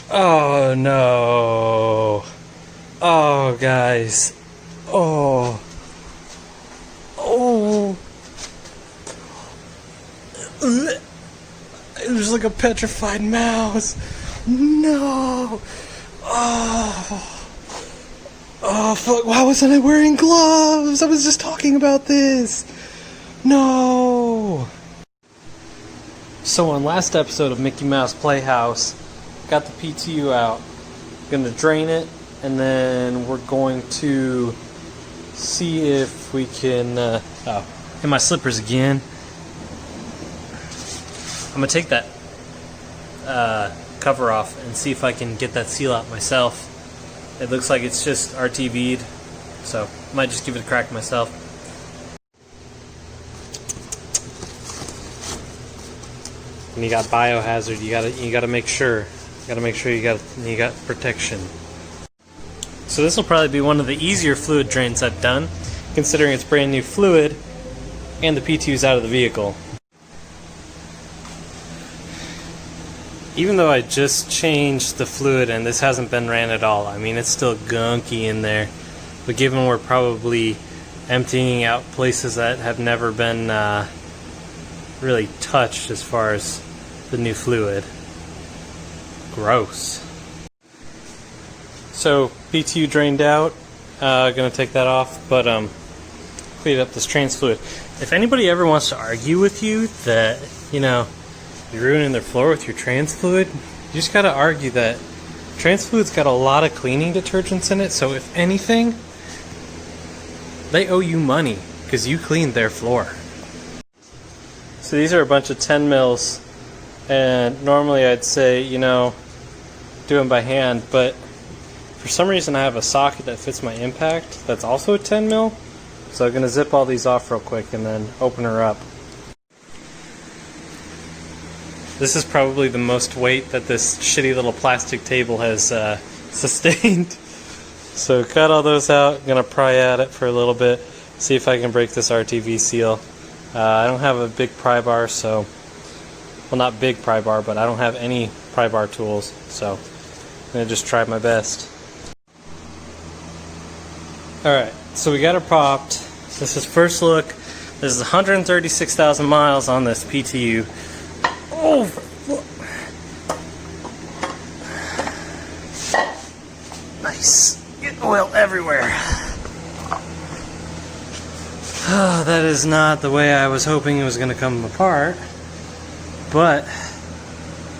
Oh no. Oh guys. Oh. Oh. It was like a petrified mouse. No. Oh. Oh fuck, why wasn't I wearing gloves? I was just talking about this. No. So on last episode of Mickey Mouse Playhouse, got the PTU out. Gonna drain it, and then we're going to see if we can in my slippers again. I'm gonna take that cover off and see if I can get that seal out myself. It looks like it's just RTV'd, so I might just give it a crack myself. And you got biohazard. You gotta make sure. You got protection. So this will probably be one of the easier fluid drains I've done, considering it's brand new fluid and the PTU's out of the vehicle. Even though I just changed the fluid and this hasn't been ran at all, I mean it's still gunky in there. But given we're probably emptying out places that have never been really touched as far as the new fluid. Gross. So PTU drained out. Gonna take that off, but clean up this trans fluid. If anybody ever wants to argue with you that, you know, you're ruining their floor with your trans fluid, you just gotta argue that trans fluid's got a lot of cleaning detergents in it, so if anything, they owe you money because you cleaned their floor. So these are a bunch of 10 mils, and normally I'd say, you know, do them by hand, but for some reason I have a socket that fits my impact that's also a 10 mil, so I'm gonna zip all these off real quick and then open her up. This is probably the most weight that this shitty little plastic table has sustained. So cut all those out, gonna pry at it for a little bit, see if I can break this RTV seal. I don't have a big pry bar, so, well, not big pry bar, but I don't have any pry bar tools, so I'm gonna just try my best. Alright, so we got it popped. This is first look. This is 136,000 miles on this PTU. Oh, nice. Get oil everywhere. Oh, that is not the way I was hoping it was going to come apart. But,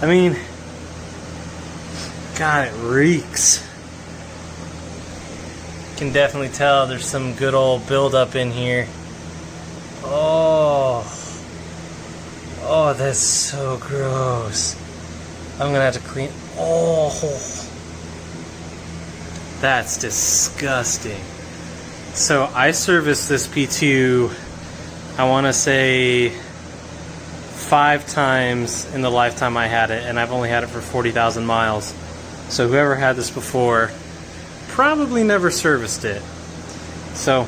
I mean, God, it reeks. Can definitely tell there's some good old buildup in here. Oh, that's so gross. I'm gonna have to clean. Oh, that's disgusting. So I serviced this P2, I want to say 5 times in the lifetime I had it, and I've only had it for 40,000 miles. So whoever had this before probably never serviced it. So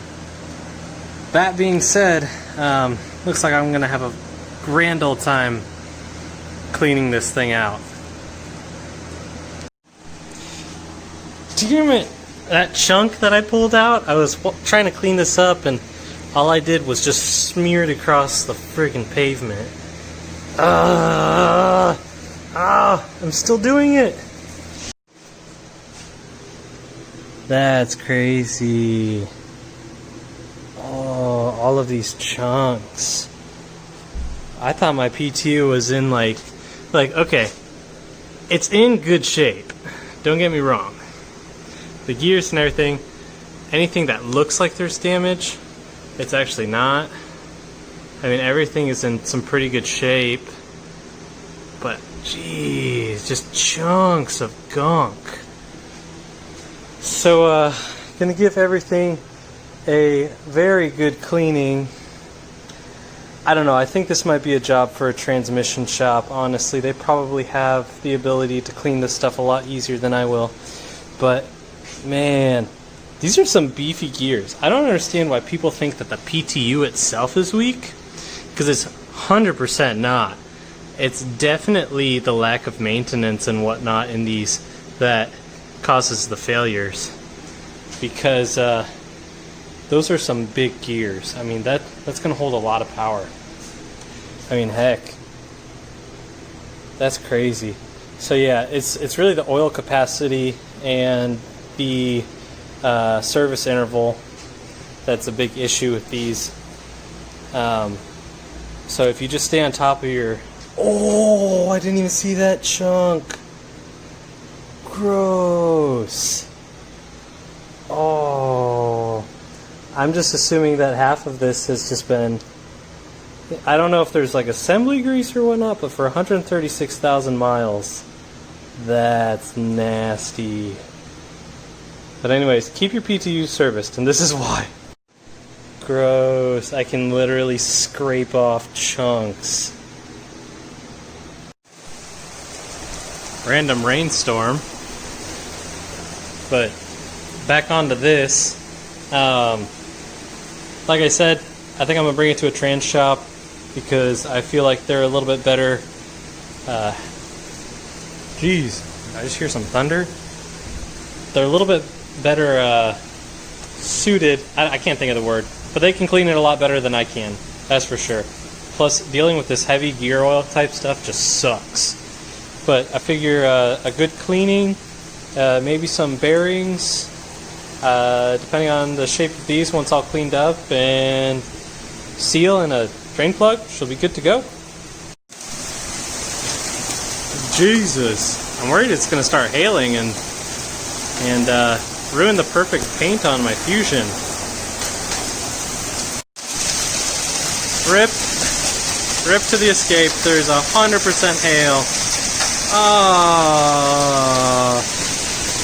that being said, looks like I'm gonna have a grand old time cleaning this thing out. Do you remember that chunk that I pulled out? I was trying to clean this up and all I did was just smear it across the friggin' pavement. I'm still doing it. That's crazy. Oh, all of these chunks. I thought my PTU was in like okay, it's in good shape. Don't get me wrong. The gears and everything, anything that looks like there's damage, it's actually not. I mean, everything is in some pretty good shape, but geez, just chunks of gunk. So, gonna give everything a very good cleaning. I don't know, I think this might be a job for a transmission shop, honestly. They probably have the ability to clean this stuff a lot easier than I will. But, man, these are some beefy gears. I don't understand why people think that the PTU itself is weak, because it's 100% not. it's definitely the lack of maintenance and whatnot in these that causes the failures, because those are some big gears. I mean, that's going to hold a lot of power. I mean, heck, that's crazy. So yeah, it's really the oil capacity and the service interval that's a big issue with these. So if you just stay on top of your... Oh, I didn't even see that chunk. Gross. Oh. I'm just assuming that half of this has just been... I don't know if there's like assembly grease or whatnot, but for 136,000 miles, that's nasty. But anyways, keep your PTU serviced, and this is why. Gross. I can literally scrape off chunks. Random rainstorm. But back onto this. Like I said, I think I'm going to bring it to a trans shop because I feel like they're a little bit better. Jeez, I just hear some thunder. They're a little bit better suited. I can't think of the word, but they can clean it a lot better than I can. That's for sure. Plus, dealing with this heavy gear oil type stuff just sucks. But I figure a good cleaning, maybe some bearings, depending on the shape of these, once all cleaned up, and seal and a drain plug, she'll be good to go. Jesus, I'm worried it's going to start hailing and ruin the perfect paint on my Fusion. Rip to the Escape. There's 100% hail. Oh,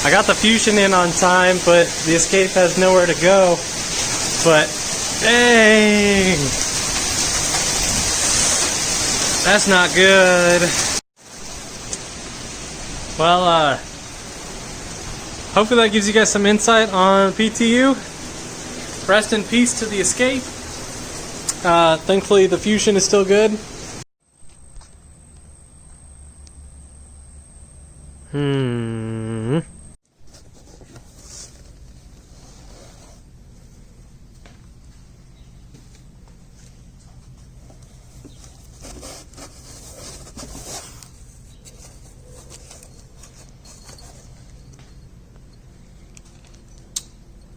I got the Fusion in on time, but the Escape has nowhere to go. But dang, that's not good. Well, hopefully that gives you guys some insight on PTU. Rest in peace to the Escape. Thankfully the Fusion is still good.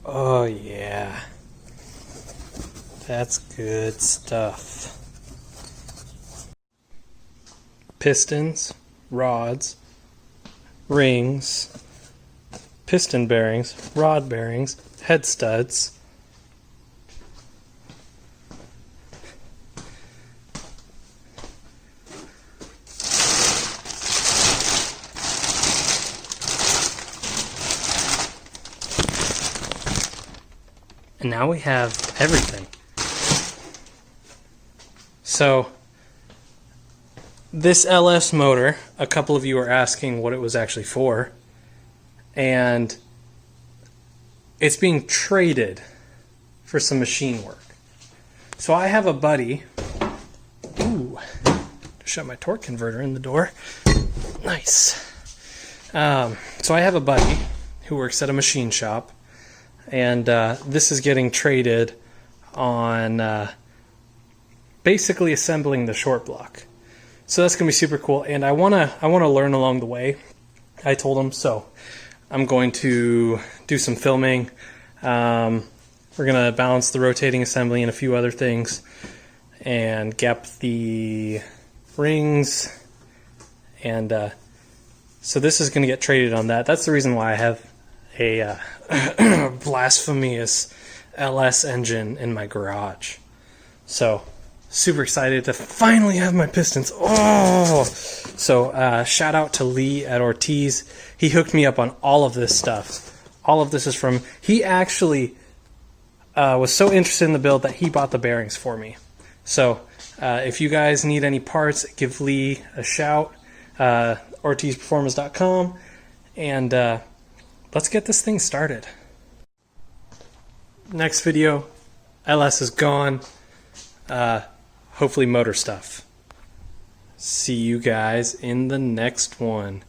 Oh yeah, that's good stuff. Pistons, rods, rings, piston bearings, rod bearings, head studs. And now we have everything. So this LS motor, a couple of you are asking what it was actually for, and it's being traded for some machine work. So I have a buddy, shut my torque converter in the door. Nice. So I have a buddy who works at a machine shop, and this is getting traded on basically assembling the short block. So that's gonna be super cool, and I wanna learn along the way. I told him, so I'm going to do some filming. We're gonna balance the rotating assembly and a few other things, and gap the rings, and so this is gonna get traded on that. That's the reason why I have a blasphemous LS engine in my garage. So super excited to finally have my pistons. Oh, so shout out to Lee at Ortiz. He hooked me up on all of this stuff. All of this is from, he actually was so interested in the build that he bought the bearings for me. So if you guys need any parts, give Lee a shout. OrtizPerformance.com, and let's get this thing started. Next video, LS is gone. Hopefully motor stuff. See you guys in the next one.